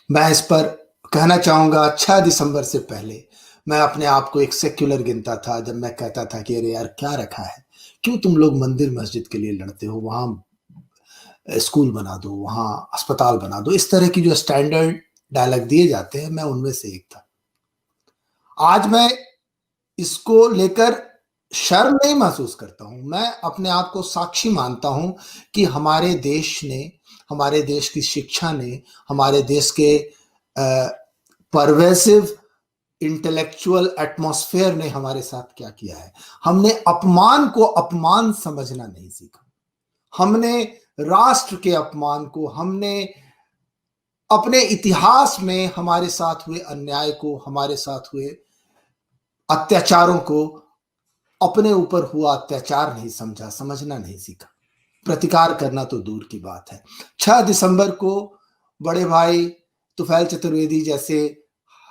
मैं इस पर कहना चाहूँगा 6 दिसंबर से पहले मैं अपने आप को एक सेक्युलर गिनता था, जब मैं कहता था कि अरे यार क्या रखा है? क्यों तुम लोग मंदिर मस्जिद के लिए लड़ते हो? वहाँ स्कूल बना दो, वहाँ अस्पताल बना दो। इस तरह की जो स्टैंडर्ड डायलॉग दिए जाते हैं, मैं उनमें से एक था। आज मैं इसको लेकर शर्म नहीं महसूस करता हूँ। मैं अपने आप को साक्षी मानता हूँ कि हमारे देश ने, हमारे देश की शिक्षा ने, हमारे देश के परवेसिव इंटेलेक्चुअल एटमॉस्फेयर ने हमारे साथ क्या किया है। हमने अपमान को अपमान समझना नहीं सीखा। हमने राष्ट्र के अपमान को, हमने अपने इतिहास में हमारे साथ हुए अन्याय को, हमारे साथ हुए अत्याचारों को, अपने ऊपर हुआ अत्याचार नहीं समझा, समझना नहीं सीखा। प्रतिकार करना तो दूर की बात है। 6 दिसंबर को बड़े भाई तुफैल चतुर्वेदी जैसे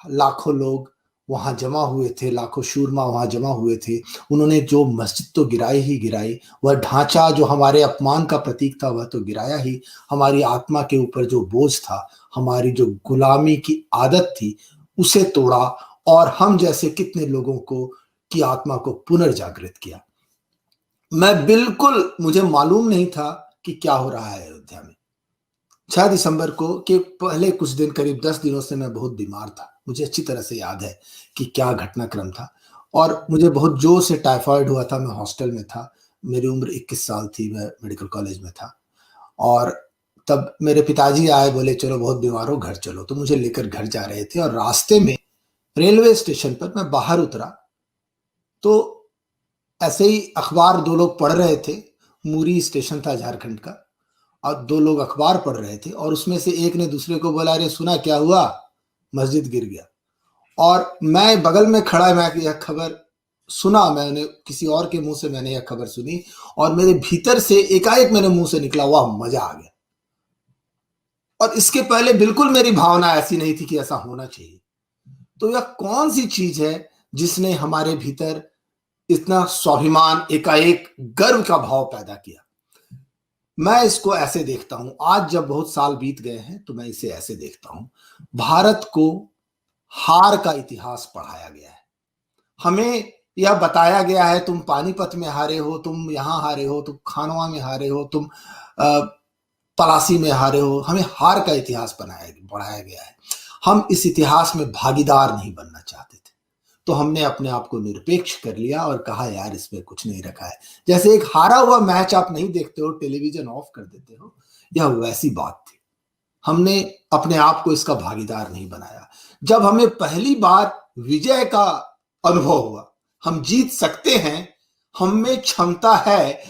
लाखों लोग वहां जमा हुए थे, लाखों शूरमा वहां जमा हुए थे। उन्होंने जो मस्जिद तो गिराई ही गिराई, वह ढांचा जो हमारे अपमान का प्रतीक था वह तो गिराया ही। हमारी आत्मा के ऊपर जो बोझ था, हमारी जो गुलामी की आदत थी, उसे तोड़ा और हम जैसे कितने लोगों को की आत्मा को पुनर्जागृत किया। मैं बिल्कुल, मुझे मालूम नहीं था कि क्या हो रहा है अयोध्या में। 6 दिसंबर को के पहले कुछ दिन, करीब 10 दिनों से मैं बहुत बीमार था। मुझे अच्छी तरह से याद है कि क्या घटनाक्रम था और मुझे बहुत जोर से टाइफाइड हुआ था। मैं हॉस्टल में था। मेरी उम्र 21 साल थी, मैं मेडिकल कॉलेज में था और तब मेरे पिताजी आए, बोले चलो बहुत बीमार हो, घर चलो। तो मुझे लेकर घर जा रहे थे और रास्ते में रेलवे स्टेशन पर मैं बाहर उतरा तो ऐसे ही अखबार 2 लोग पढ़ रहे थे। मुरी स्टेशन था झारखंड का और 2 लोग अखबार पढ़ रहे थे और उसमें से एक ने दूसरे को बोला, अरे सुना क्या हुआ? मस्जिद गिर गया। और मैं बगल में खड़ा, मैं यह खबर सुना, मैंने किसी और के मुंह से मैंने यह खबर सुनी और मेरे भीतर से एकाएक मेरे मुंह से निकला, वाह मजा आ गया। और इसके पहले बिल्कुल मेरी भावना ऐसी नहीं थी कि ऐसा होना चाहिए। तो यह कौन सी चीज है जिसने हमारे भीतर इतना स्वाभिमान, एकाएक गर्व का भाव पैदा किया? मैं इसको ऐसे देखता हूं, आज जब बहुत साल बीत गए हैं तो मैं इसे ऐसे देखता हूं। भारत को हार का इतिहास पढ़ाया गया है। हमें यह बताया गया है, तुम पानीपत में हारे हो, तुम यहां हारे हो, तुम खानवा में हारे हो, तुम पलासी में हारे हो। हमें हार का इतिहास पढ़ाया गया है। हम इस इतिहास में भागीदार नहीं बनना चाहते थे, तो हमने अपने आप को निरपेक्ष कर लिया और कहा यार इसमें कुछ नहीं रखा है। जैसे एक हारा हुआ मैच आप नहीं देखते हो, टेलीविजन ऑफ कर देते हो, यह वैसी बात थी। हमने अपने आप को इसका भागीदार नहीं बनाया। जब हमें पहली बार विजय का अनुभव हुआ, हम जीत सकते हैं, हम में क्षमता है,